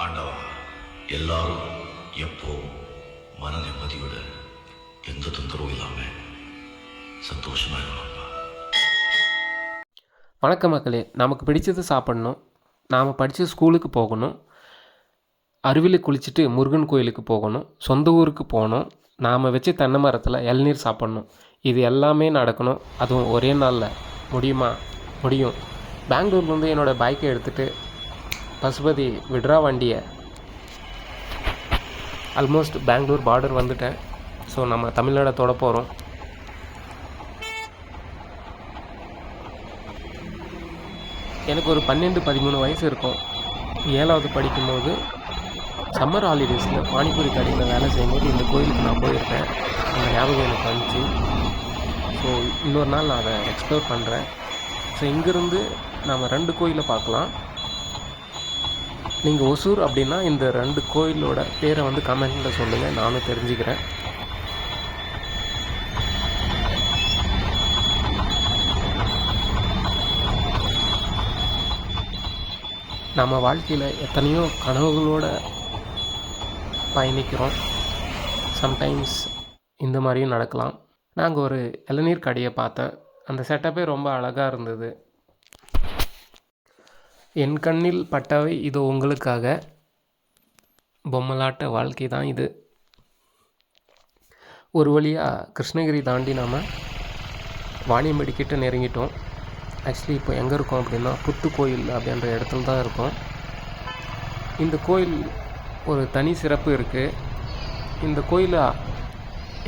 ஆண்டவா, எல்லாரும் எப்போவும் மன நிம்மதியோட எந்த தொந்தரவும் இல்லாமல் சந்தோஷமாக இருக்கணும்ப்பா. வணக்கம் மக்களே. நமக்கு பிடிச்சது சாப்பிட்ணும், நாம் படித்த ஸ்கூலுக்கு போகணும், அருவியில் குளிச்சுட்டு முருகன் கோயிலுக்கு போகணும், சொந்த ஊருக்கு போகணும், நாம் வச்ச தென்னை மரத்தில் இளநீர் சாப்பிட்ணும். இது எல்லாமே நடக்கணும், அதுவும் ஒரே நாளில் முடியுமா? முடியும். பெங்களூர்லேருந்து என்னோடய பைக்கை எடுத்துகிட்டு பசுபதி விட்ரா வண்டியை ஆல்மோஸ்ட் பெங்களூர் பார்டர் வந்துட்டேன். ஸோ நம்ம தமிழ்நாடை தொட போகிறோம். எனக்கு ஒரு 12-13 வயசு இருக்கும். 7வது படிக்கும்போது சம்மர் ஹாலிடேஸில் பானிபூரி கடையில் வேலை செய்யும்போது இந்த கோயிலுக்கு நான் போயிருக்கேன். அந்த ஞாபகம் எனக்கு வந்துச்சு. ஸோ இன்னொரு நாள் நான் அதை எக்ஸ்ப்ளோர் பண்ணுறேன். ஸோ இங்கேருந்து நம்ம 2 கோயிலை பார்க்கலாம். நீங்கள் ஒசூர் அப்படின்னா இந்த 2 கோயிலோட பேரை வந்து கமெண்ட்டில் சொல்லுங்கள், நானும் தெரிஞ்சுக்கிறேன். நம்ம வாழ்க்கையில் எத்தனையோ கனவுகளோடு பயணிக்கிறோம். சம்டைம்ஸ் இந்த மாதிரியும் நடக்கலாம். நாங்கள் ஒரு இளநீர் கடையை பார்த்தேன். அந்த செட்டப்பே ரொம்ப அழகாக இருந்தது. என் கண்ணில் பட்டவை இது உங்களுக்காக. பொம்மலாட்ட வாழ்க்கை தான் இது. ஒரு வழியாக கிருஷ்ணகிரி தாண்டி நாம் வாணியம்படி கிட்ட நெருங்கிட்டோம். ஆக்சுவலி இப்போ எங்கே இருக்கோம் அப்படின்னா புத்துக்கோயில் அப்படின்ற இடத்துல தான் இருக்கோம். இந்த கோயில் ஒரு தனி சிறப்பு இருக்குது. இந்த கோயிலை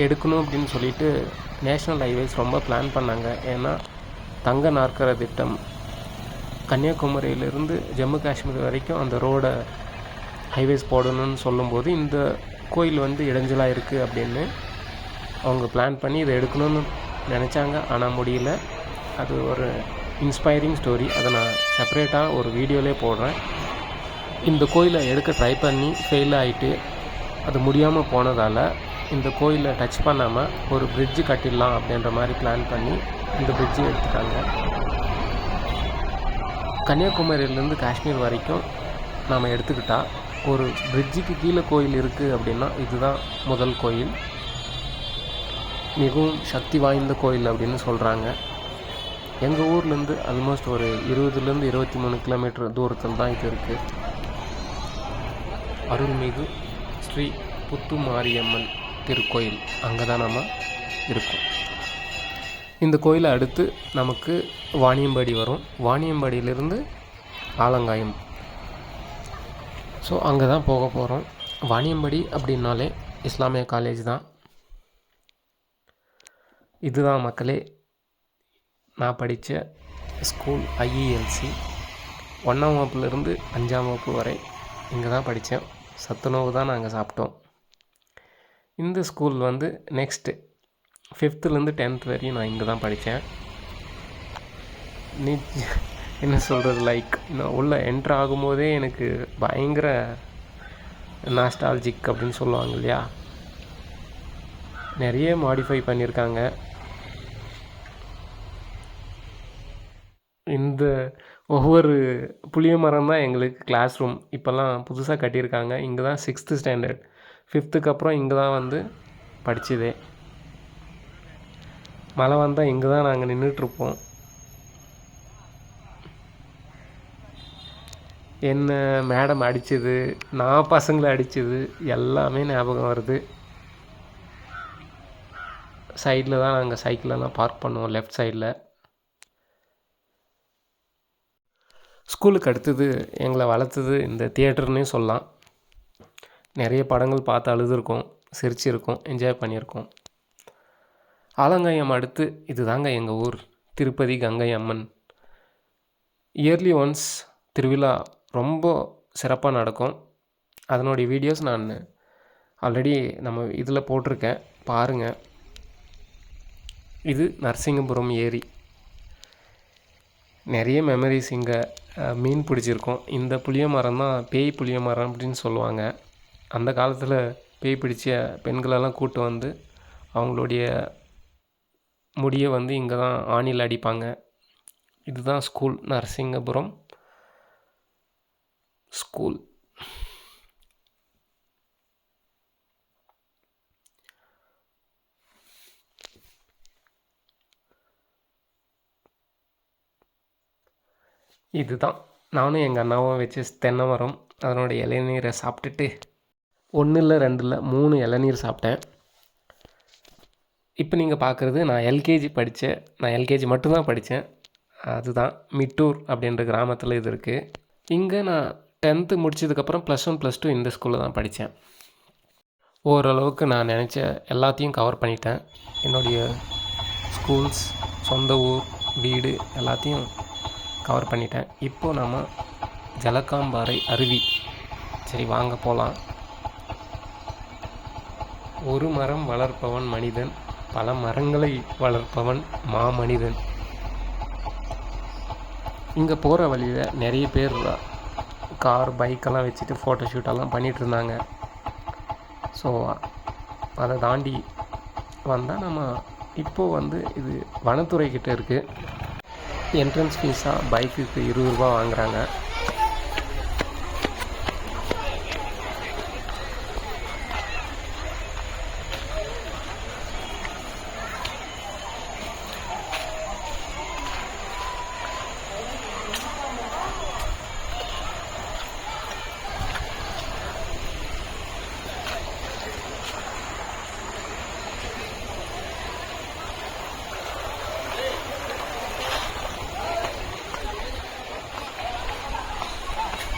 எடுக்கணும் அப்படின்னு சொல்லிட்டு நேஷ்னல் ஹைவேஸ் ரொம்ப பிளான் பண்ணாங்க. ஏன்னா தங்க நாற்கர திட்டம் கன்னியாகுமரியிலிருந்து ஜம்மு காஷ்மீர் வரைக்கும் அந்த ரோடை ஹைவேஸ் போடணும்னு சொல்லும்போது இந்த கோயில் வந்து இடைஞ்சலாக இருக்குது அப்படின்னு அவங்க பிளான் பண்ணி இதை எடுக்கணும்னு நினச்சாங்க. ஆனால் முடியல. அது ஒரு இன்ஸ்பைரிங் ஸ்டோரி. அதை நான் செப்பரேட்டாக ஒரு வீடியோவிலே போடுறேன். இந்த கோயிலை எடுக்க ட்ரை பண்ணி ஃபெயில் ஆகிட்டு அது முடியாமல் போனதால் இந்த கோயிலை டச் பண்ணாமல் ஒரு பிரிட்ஜு கட்டிடலாம் அப்படின்ற மாதிரி பிளான் பண்ணி இந்த பிரிட்ஜு எடுத்துட்டாங்க. கன்னியாகுமரியிலேருந்து காஷ்மீர் வரைக்கும் நாம் எடுத்துக்கிட்டால் ஒரு பிரிட்ஜுக்கு கீழே கோயில் இருக்குது அப்படின்னா இதுதான் முதல் கோயில். மிகவும் சக்தி வாய்ந்த கோயில் அப்படின்னு சொல்கிறாங்க. எங்கள் ஊர்லேருந்து ஆல்மோஸ்ட் ஒரு 20-23 கிலோமீட்டர் தூரத்தில் தான் இது இருக்குது. அருள்மிகு ஸ்ரீ புத்துமாரியம்மன் திருக்கோயில், அங்கே தான் நம்ம இருக்கோம். இந்த கோயிலை அடுத்து நமக்கு வாணியம்பாடி வரும். வாணியம்பாடியிலிருந்து ஆலங்காயம். ஸோ அங்கே தான் போக போகிறோம். வாணியம்பாடி அப்படின்னாலே இஸ்லாமிய காலேஜ் தான். இதுதான் மக்களே நான் படித்த ஸ்கூல். IELC 1ஆம் வகுப்புலேருந்து 5ஆம் வகுப்பு வரை இங்கே தான் படித்தேன். சத்துணவு தான் நாங்கள் சாப்பிட்டோம். இந்த ஸ்கூல் வந்து நெக்ஸ்ட்டு 5th-லேருந்து 10th வரையும் நான் இங்கே தான் படித்தேன். என்ன சொல்கிறது, நான் உள்ளே என்ட்ரு ஆகும்போதே எனக்கு பயங்கர நாஸ்டால்ஜிக் அப்படின்னு சொல்லுவாங்க இல்லையா. நிறைய மாடிஃபை பண்ணியிருக்காங்க. இந்த ஒவ்வொரு புளிய மரம் தான் எங்களுக்கு கிளாஸ் ரூம். இப்போல்லாம் புதுசாக கட்டியிருக்காங்க. இங்கே தான் 6th ஸ்டாண்டர்ட், 5th அப்புறம் இங்கே தான் வந்து படித்ததே. மழை வந்தால் இங்கே தான் நாங்கள் நின்றுட்டுருப்போம். என்ன மேடம் அடித்தது, நான் பசங்களை அடித்தது எல்லாமே ஞாபகம் வருது. சைடில் தான் நாங்கள் சைக்கிளெல்லாம் பார்க் பண்ணுவோம், லெஃப்ட் சைடில். ஸ்கூலுக்கு அடுத்தது எங்களை வளர்த்தது இந்த தியேட்டர்னே சொல்லலாம். நிறைய படங்கள் பார்த்து அழுதுருக்கோம், சிரிச்சிருக்கோம், என்ஜாய் பண்ணியிருக்கோம். ஆலங்காயம் அடுத்து இது தாங்க எங்கள் ஊர், திருப்பதி கங்கை அம்மன். இயர்லி ஒன்ஸ் திருவிழா ரொம்ப சிறப்பாக நடக்கும். அதனுடைய வீடியோஸ் நான் ஆல்ரெடி நம்ம இதில் போட்டிருக்கேன், பாருங்கள். இது நரசிங்கபுரம் ஏரி. நிறைய மெமரிஸ் இங்கே. மீன் பிடிச்சிருக்கோம். இந்த புளிய மரம் தான் பேய் புளிய மரம் அப்படின்னு சொல்லுவாங்க. அந்த காலத்தில் பேய் பிடிச்ச பெண்களெல்லாம் கூட்டு வந்து அவங்களுடைய முடியை வந்து இங்கே தான் ஆணியில் அடிப்பாங்க. இதுதான் ஸ்கூல், நரசிங்கபுரம் ஸ்கூல். இதுதான் நானும் எங்கள் அண்ணாவும் வச்சு தென்னை மரம் அதனோட இளநீரை சாப்பிட்டுட்டு 1 இல்லை 2 இல்லை 3 இளநீர் சாப்பிட்டேன். இப்போ நீங்கள் பார்க்குறது நான் எல்கேஜி படித்தேன். நான் எல்கேஜி மட்டும்தான் படித்தேன். அதுதான் மிட்டூர் அப்படின்ற கிராமத்தில் இது இருக்குது. இங்கே நான் 10th முடித்ததுக்கப்புறம் +1 +2 இந்த ஸ்கூலில் தான் படித்தேன். ஓரளவுக்கு நான் நினச்ச எல்லாத்தையும் கவர் பண்ணிட்டேன். என்னுடைய ஸ்கூல்ஸ், சொந்த ஊர், வீடு எல்லாத்தையும் கவர் பண்ணிட்டேன். இப்போது நம்ம ஜலகாம்பாறை அருவி, சரி வாங்க போகலாம். ஒரு மரம் வளர்ப்பவன் மனிதன், பல மரங்களை வளர்ப்பவன் மாமனிதன். இங்கே போகிற வழியில் நிறைய பேர் கார், பைக்கெல்லாம் வச்சுட்டு ஃபோட்டோ ஷூட்டெல்லாம் பண்ணிகிட்ருந்தாங்க. ஸோ அதை தாண்டி வந்தால் நம்ம இப்போது இது வனத்துறை கிட்டே இருக்குது. என்ட்ரன்ஸ் ஃபீஸாக பைக்குக்கு 20 ரூபா வாங்குகிறாங்க.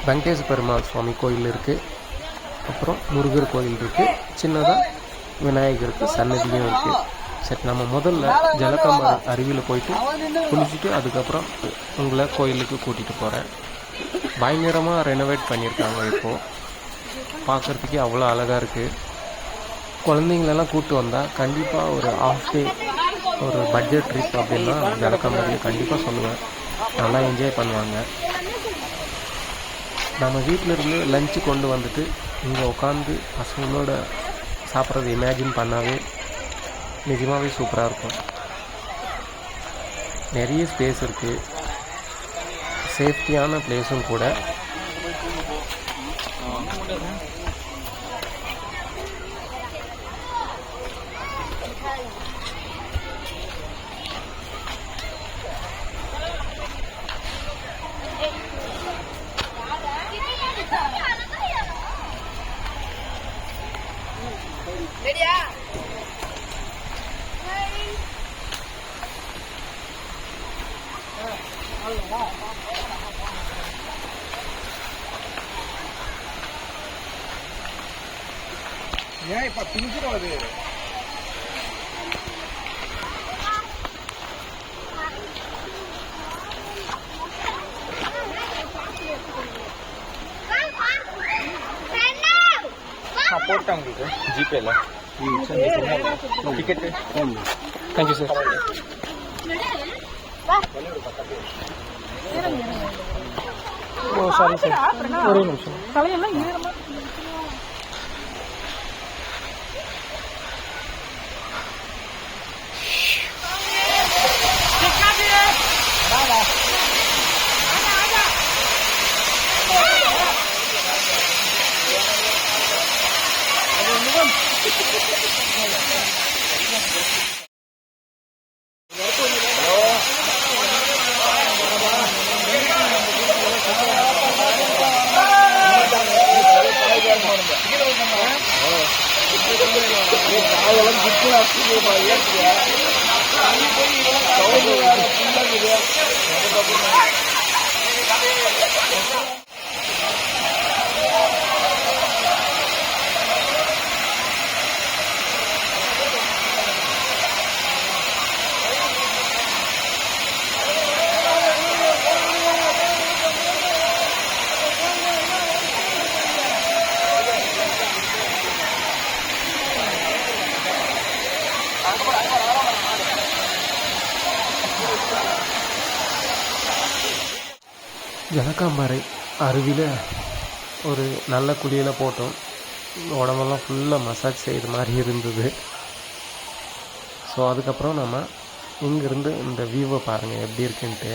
வெங்கடேச பெருமாள் சுவாமி கோயில் இருக்குது. அப்புறம் முருகர் கோயில் இருக்குது. சின்னதாக விநாயகருக்கு சன்னதியும் இருக்குது. சரி, நம்ம முதல்ல ஜலகாம்பாறை அருவியில் போயிட்டு குளிச்சுட்டு அதுக்கப்புறம் உங்களை கோயிலுக்கு கூட்டிகிட்டு போகிறேன். பயங்கரமாக ரெனோவேட் பண்ணியிருக்காங்க. இப்போது பார்க்குறதுக்கே அவ்வளோ அழகாக இருக்குது. குழந்தைங்களெல்லாம் கூப்பிட்டு வந்தால் கண்டிப்பாக ஒரு ½ டே ஒரு பட்ஜெட் ட்ரிப் அப்படின்னா ஜலகாம்பாறையை கண்டிப்பாக சொல்லுவேன். நல்லா என்ஜாய் பண்ணுவாங்க. நம்ம வீட்டிலேருந்து லஞ்சு கொண்டு வந்துட்டு இங்கே உட்காந்து பசங்களோட சாப்பிட்றது இமேஜின் பண்ணாவே நிஜமாகவே சூப்பராக இருக்கும். நிறைய ஸ்பேஸ் இருக்குது, சேஃப்டியான பிளேஸும் கூட. ஏன் இப்போ பிஞ்சிடும் அது? நான் போட்டேன் உங்களுக்கு ஜிபேல ticket. Thank you sir. Oh sorry sir, ஒரே நிமிஷம். தலையெல்லாம் ஈரமா. ஜலகாம்பாறை அருவியில் ஒரு நல்ல குளியில் போட்டோம். உடம்பெல்லாம் ஃபுல்லாக மசாஜ் செய்கிற மாதிரி இருந்தது. ஸோ அதுக்கப்புறம் நம்ம இங்கேருந்து இந்த வியூவை பாருங்கள் எப்படி இருக்குன்ட்டு.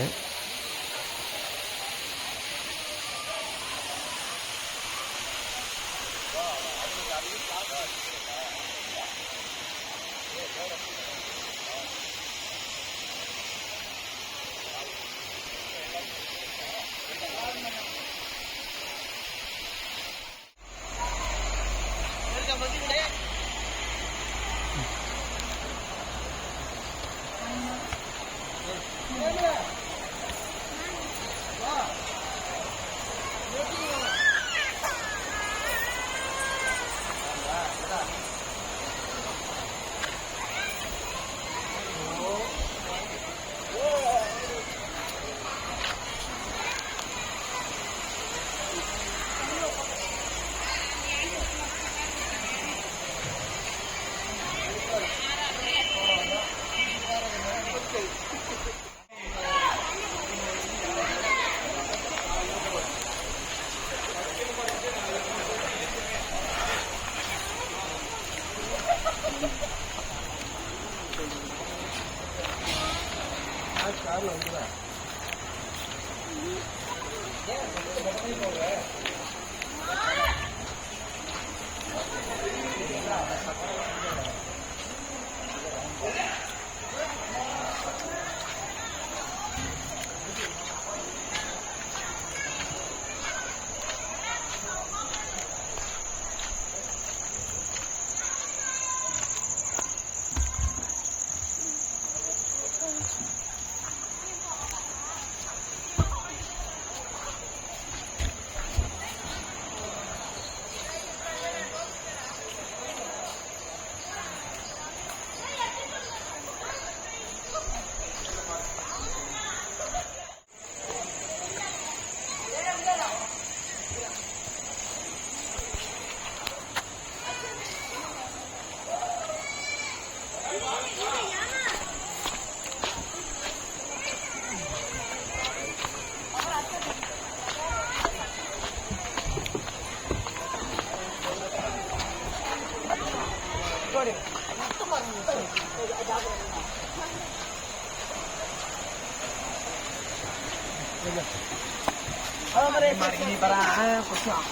Ini para kosong.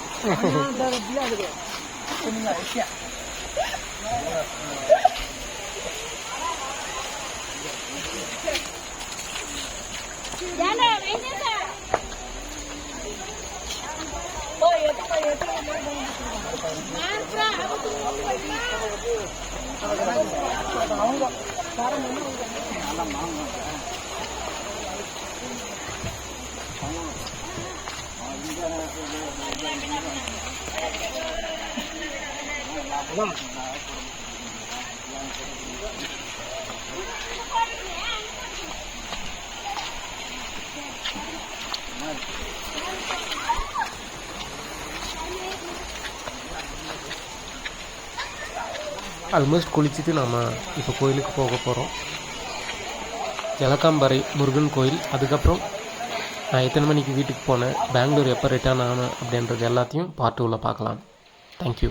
Dari dia gitu. Ini nggak siap. Jangan, ini tak. Oh ya tuh kayak itu. Mantra, aku tuh mau almost குளிச்சுட்டு நாம் இப்போ கோயிலுக்கு போக போகிறோம். ஜலகாம்பரை முருகன் கோயில். அதுக்கப்புறம் நான் எத்தனை மணிக்கு வீட்டுக்கு போனேன், பெங்களூர் எப்போ ரிட்டர்ன் ஆனேன் அப்படின்றது எல்லாத்தையும் பார்ட் 2ல் பார்க்கலாம். தேங்க்யூ.